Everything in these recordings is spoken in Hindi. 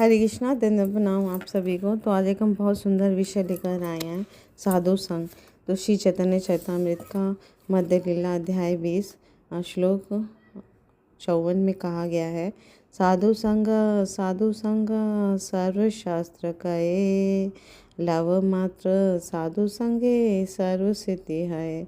हरे कृष्णा, दंड प्रणाम आप सभी को। तो आज एक हम बहुत सुंदर विषय लेकर आए हैं, साधु संघ। तो श्री चैतन्य चरितमृत का मध्य लीला अध्याय 20 श्लोक 54 में कहा गया है, साधु संग सर्वशास्त्र कहे, लव मात्र साधु संगे सर्व सिद्धि है।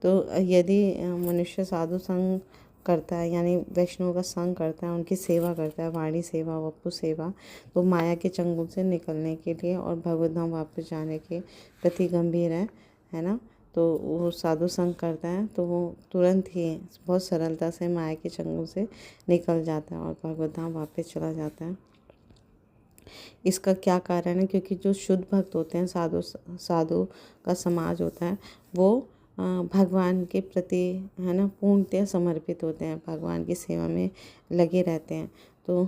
तो यदि मनुष्य साधु संग करता है, यानी वैष्णव का संग करता है, उनकी सेवा करता है, वाणी सेवा, वपु सेवा, तो माया के चंगुल से निकलने के लिए और भगवत धाम वापस जाने के प्रति गंभीर है ना। तो वो साधु संग करता है तो वो तुरंत ही बहुत सरलता से माया के चंगुल से निकल जाता है और भगवत धाम वापस चला जाता है। इसका क्या कारण है? क्योंकि जो शुद्ध भक्त होते हैं, साधु का समाज होता है, वो भगवान के प्रति है ना पूर्णतः समर्पित होते हैं, भगवान की सेवा में लगे रहते हैं। तो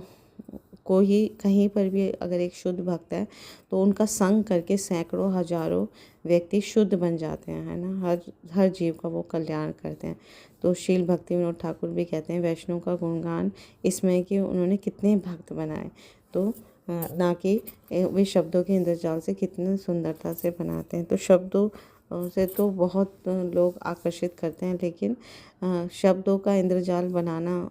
कोई कहीं पर भी अगर एक शुद्ध भक्त है तो उनका संग करके सैकड़ों हजारों व्यक्ति शुद्ध बन जाते हैं, है ना। हर जीव का वो कल्याण करते हैं। तो शील भक्ति विनोद ठाकुर भी कहते हैं, वैष्णव का गुणगान इसमें कि उन्होंने कितने भक्त बनाए, तो ना कि वे शब्दों के इंद्रजाल से कितने सुंदरता से बनाते हैं। तो शब्दों से तो बहुत लोग आकर्षित करते हैं, लेकिन शब्दों का इंद्रजाल बनाना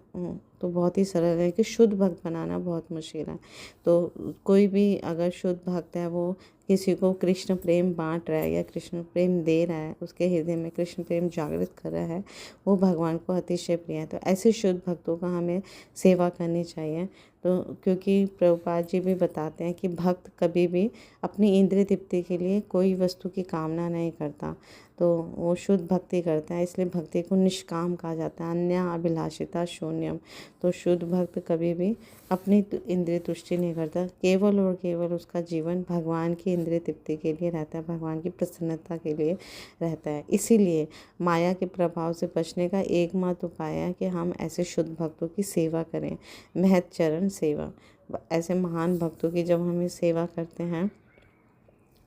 तो बहुत ही सरल है, कि शुद्ध भक्त बनाना बहुत मुश्किल है। तो कोई भी अगर शुद्ध भक्त है, वो किसी को कृष्ण प्रेम बांट रहा है या कृष्ण प्रेम दे रहा है, उसके हृदय में कृष्ण प्रेम जागृत कर रहा है, वो भगवान को अतिशय प्रिय है। तो ऐसे शुद्ध भक्तों का हमें सेवा करनी चाहिए। तो क्योंकि प्रभुपाद जी भी बताते हैं कि भक्त कभी भी अपनी इंद्रिय तृप्ति के लिए कोई वस्तु की कामना नहीं करता, तो वो शुद्ध भक्ति करता है, इसलिए भक्ति को निष्काम कहा जाता है, अन्य अभिलाषिता शून्यम। तो शुद्ध भक्त कभी भी अपनी इंद्रिय तुष्टि नहीं करता, केवल और केवल उसका जीवन भगवान की इंद्रिय तृप्ति के लिए रहता है, भगवान की प्रसन्नता के लिए रहता है। इसीलिए माया के प्रभाव से बचने का एकमात्र उपाय है कि हम ऐसे शुद्ध भक्तों की सेवा करें, महत चरण सेवा। ऐसे महान भक्तों की जब हम सेवा करते हैं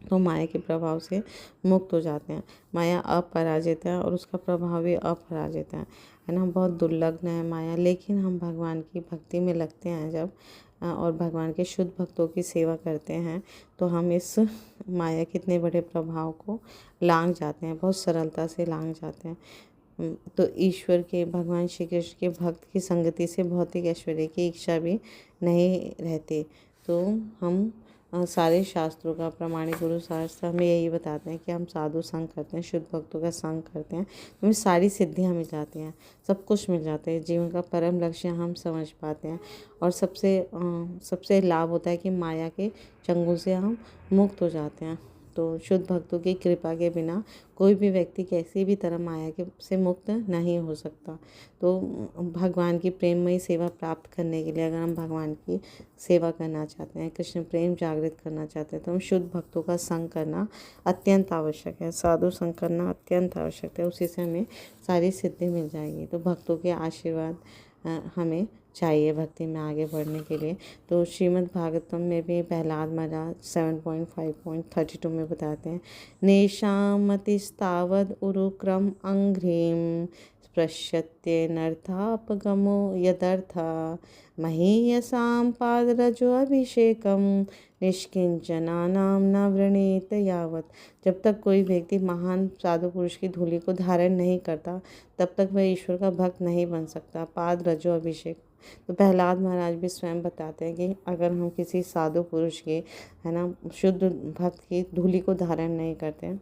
तो माया के प्रभाव से मुक्त हो जाते हैं। माया अपराजित है और उसका प्रभाव भी अपराजित है ना। बहुत दुर्लग्न है माया, लेकिन हम भगवान की भक्ति में लगते हैं जब और भगवान के शुद्ध भक्तों की सेवा करते हैं, तो हम इस माया के इतने बड़े प्रभाव को लांघ जाते हैं, बहुत सरलता से लांघ जाते हैं। तो ईश्वर के, भगवान श्री कृष्ण के भक्त की संगति से भौतिक ऐश्वर्य की इच्छा भी नहीं रहती। तो हम सारे शास्त्रों का प्रामाणिक गुरु शास्त्र हमें यही बताते हैं कि हम साधु संग करते हैं, शुद्ध भक्तों का संग करते हैं, तो हमें सारी सिद्धियां मिल जाती हैं, सब कुछ मिल जाते हैं, जीवन का परम लक्ष्य हम समझ पाते हैं। और सबसे लाभ होता है कि माया के चंगुल से हम मुक्त हो जाते हैं। तो शुद्ध भक्तों की कृपा के बिना कोई भी व्यक्ति किसी भी तरह माया के से मुक्त नहीं हो सकता। तो भगवान की प्रेममयी सेवा प्राप्त करने के लिए अगर हम भगवान की सेवा करना चाहते हैं, कृष्ण प्रेम जागृत करना चाहते हैं, तो हम शुद्ध भक्तों का संग करना अत्यंत आवश्यक है, साधु संग करना अत्यंत आवश्यक है। उसी से हमें सारी सिद्धि मिल जाएगी। तो भक्तों के आशीर्वाद हमें चाहिए भक्ति में आगे बढ़ने के लिए। तो श्रीमद् भागवतम में भी प्रहलाद महाराज 7.5.32 में बताते हैं, नेषामतिस्तावद् उरुक्रम अंघ्रिम स्पृश्यते नर्थापगमो यदर्था महीयसां पादरजो अभिषेकम निष्किंचनानां न वृणीत यावत्। जब तक कोई व्यक्ति महान साधु पुरुष की धूलि को धारण नहीं करता, तब तक वह ईश्वर का भक्त नहीं बन सकता। पाद रजो अभिषेक। तो प्रहलाद महाराज भी स्वयं बताते हैं कि अगर हम किसी साधु पुरुष की, है ना, शुद्ध भक्त की धूलि को धारण नहीं करते,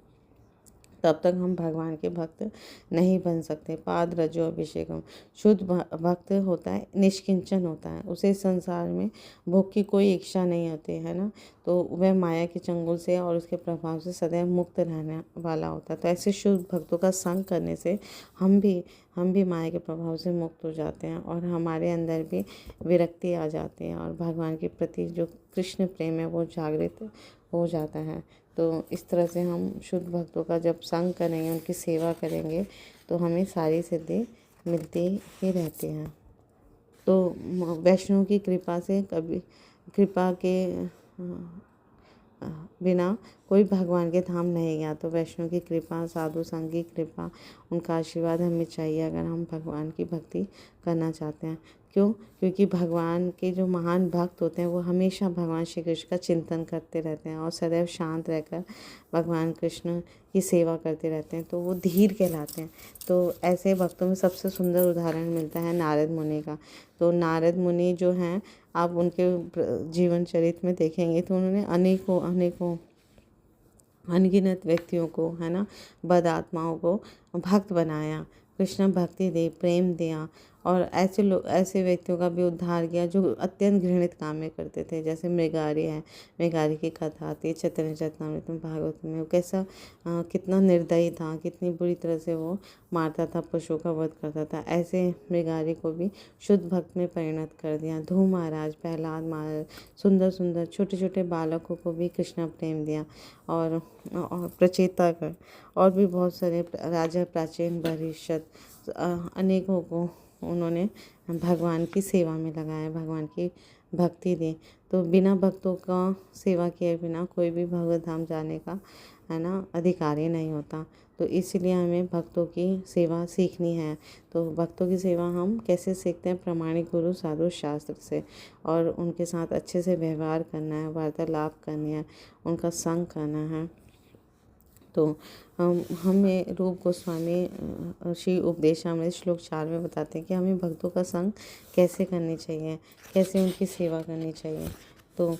तब तक हम भगवान के भक्त नहीं बन सकते। पाद रजो अभिषेकम। शुद्ध भक्त होता है, निष्किंचन होता है, उसे संसार में भोग की कोई इच्छा नहीं होती, है ना। तो वह माया के चंगुल से और उसके प्रभाव से सदैव मुक्त रहने वाला होता है। तो ऐसे शुद्ध भक्तों का संग करने से हम भी माया के प्रभाव से मुक्त हो जाते हैं और हमारे अंदर भी विरक्ति आ जाती है और भगवान के प्रति जो कृष्ण प्रेम है वो जागृत हो जाता है। तो इस तरह से हम शुद्ध भक्तों का जब संग करेंगे, उनकी सेवा करेंगे, तो हमें सारी सिद्धि मिलती ही रहती हैं। तो वैष्णव की कृपा से कभी कृपा के बिना कोई भगवान के धाम नहीं गया। तो वैष्णव की कृपा, साधु संग की कृपा, उनका आशीर्वाद हमें चाहिए अगर हम भगवान की भक्ति करना चाहते हैं। क्यों? क्योंकि भगवान के जो महान भक्त होते हैं वो हमेशा भगवान श्री कृष्ण का चिंतन करते रहते हैं और सदैव शांत रहकर भगवान कृष्ण की सेवा करते रहते हैं, तो वो धीर कहलाते हैं। तो ऐसे भक्तों में सबसे सुंदर उदाहरण मिलता है नारद मुनि का। तो नारद मुनि जो हैं, आप उनके जीवन चरित्र में देखेंगे तो उन्होंने अनेकों अनेकों अनगिनत व्यक्तियों को, है ना, बद आत्माओं को भक्त बनाया, कृष्ण भक्ति दी, प्रेम दिया, और ऐसे व्यक्तियों का भी उद्धार किया जो अत्यंत घृणित काम में करते थे। जैसे मृगारी है, मृगारी की कथा आती है चैतन्य चरितामृत में, भागवत में। वो कैसा कितना निर्दयी था, कितनी बुरी तरह से वो मारता था, पशुओं का वध करता था। ऐसे मृगारी को भी शुद्ध भक्त में परिणत कर दिया। ध्रुव महाराज, प्रहलाद महाराज, सुंदर सुंदर छोटे छोटे बालकों को भी कृष्ण प्रेम दिया। और प्रचेतागण और भी बहुत सारे राजा, प्राचीन, भविष्यत, अनेकों को उन्होंने भगवान की सेवा में लगाया, भगवान की भक्ति दी। तो बिना भक्तों का सेवा किए बिना कोई भी भगवत धाम जाने का, है ना, अधिकारी नहीं होता। तो इसीलिए हमें भक्तों की सेवा सीखनी है। तो भक्तों की सेवा हम कैसे सीखते हैं? प्रामाणिक गुरु, साधु, शास्त्र से, और उनके साथ अच्छे से व्यवहार करना है, वार्तालाप करनी है, उनका संग करना है। तो हमें रूप गोस्वामी श्री उपदेशामृत श्लोक 4 में बताते हैं कि हमें भक्तों का संग कैसे करनी चाहिए, कैसे उनकी सेवा करनी चाहिए। तो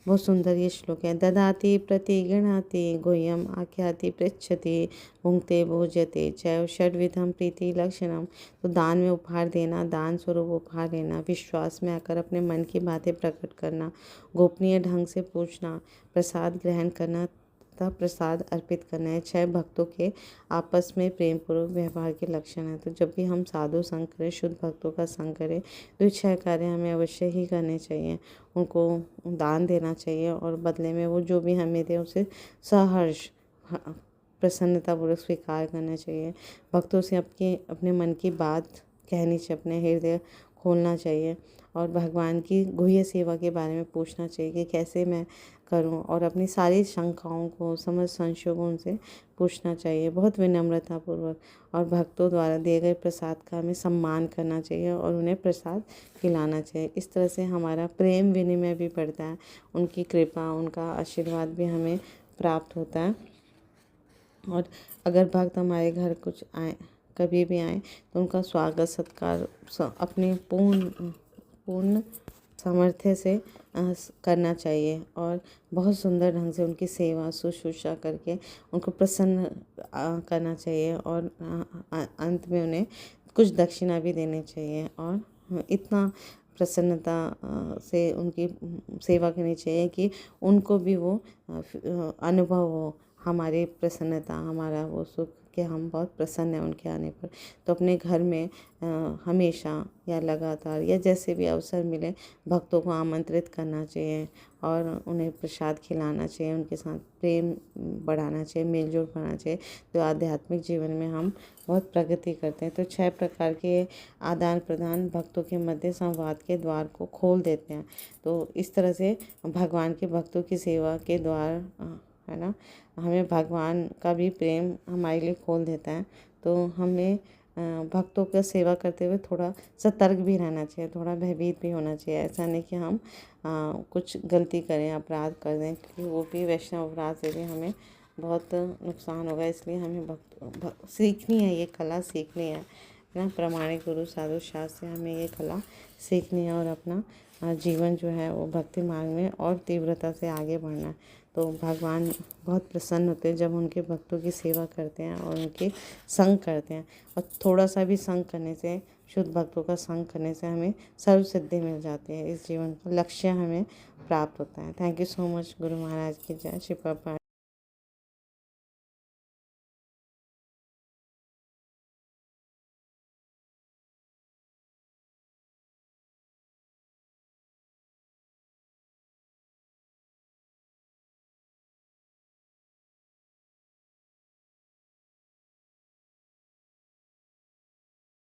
बहुत सुंदर ये श्लोक है। ददाति प्रतिगृह्णाति गुह्यम आख्याति पृच्छति भुंक्ते भोज्यते चैव षड्विधम प्रीति लक्षणम। तो दान में उपहार देना, दान स्वरूप उपहार लेना, विश्वास में आकर अपने मन की बातें प्रकट करना, गोपनीय ढंग से पूछना, प्रसाद ग्रहण करना तथा प्रसाद अर्पित करना है, 6 भक्तों के आपस में प्रेम पूर्वक व्यवहार के लक्षण है। तो जब भी हम साधु संग करें, शुद्ध भक्तों का संग करें, तो 6 कार्य हमें अवश्य ही करने चाहिए। उनको दान देना चाहिए और बदले में वो जो भी हमें दे उसे सहर्ष प्रसन्नतापूर्वक स्वीकार करना चाहिए। भक्तों से अपने मन की बात कहनी चाहिए, अपने हृदय खोलना चाहिए, और भगवान की गुह्य सेवा के बारे में पूछना चाहिए कि कैसे मैं करूं, और अपनी सारी शंकाओं को, समस्त संशयों को उनसे पूछना चाहिए बहुत विनम्रतापूर्वक। और भक्तों द्वारा दिए गए प्रसाद का हमें सम्मान करना चाहिए और उन्हें प्रसाद खिलाना चाहिए। इस तरह से हमारा प्रेम विनिमय भी बढ़ता है, उनकी कृपा, उनका आशीर्वाद भी हमें प्राप्त होता है। और अगर भक्त हमारे घर कुछ आए, कभी भी आए, तो उनका स्वागत सत्कार अपने पूर्ण सामर्थ्य से करना चाहिए, और बहुत सुंदर ढंग से उनकी सेवा शुश्रूषा करके उनको प्रसन्न करना चाहिए, और अंत में उन्हें कुछ दक्षिणा भी देनी चाहिए। और इतना प्रसन्नता से उनकी सेवा करनी चाहिए कि उनको भी वो अनुभव हो, हमारी प्रसन्नता, हमारा वो सुख, कि हम बहुत प्रसन्न हैं उनके आने पर। तो अपने घर में हमेशा या लगातार या जैसे भी अवसर मिले, भक्तों को आमंत्रित करना चाहिए और उन्हें प्रसाद खिलाना चाहिए, उनके साथ प्रेम बढ़ाना चाहिए, मेलजोल बढ़ाना चाहिए। तो आध्यात्मिक जीवन में हम बहुत प्रगति करते हैं। तो 6 प्रकार के आदान प्रदान भक्तों के मध्य संवाद के द्वार को खोल देते हैं। तो इस तरह से भगवान के भक्तों की सेवा के द्वार, है ना, हमें भगवान का भी प्रेम हमारे लिए खोल देता है। तो हमें भक्तों का सेवा करते हुए थोड़ा सतर्क भी रहना चाहिए, थोड़ा भयभीत भी होना चाहिए। ऐसा नहीं कि हम कुछ गलती करें, अपराध कर दें, क्योंकि वो भी वैष्णव अपराध से भी हमें बहुत नुकसान होगा। इसलिए हमें सीखनी है, ये कला सीखनी है ना, प्रामाणिक गुरु, साधु, शास्त्र से हमें ये कला सीखनी है और अपना जीवन जो है वो भक्ति मार्ग में और तीव्रता से आगे बढ़ना है। तो भगवान बहुत प्रसन्न होते हैं जब उनके भक्तों की सेवा करते हैं और उनके संग करते हैं। और थोड़ा सा भी संग करने से, शुद्ध भक्तों का संग करने से हमें सर्व सिद्धि मिल जाती है, इस जीवन का लक्ष्य हमें प्राप्त होता है। Thank you so much. Guru Maharaj की जय। श्री प्रभुपाद।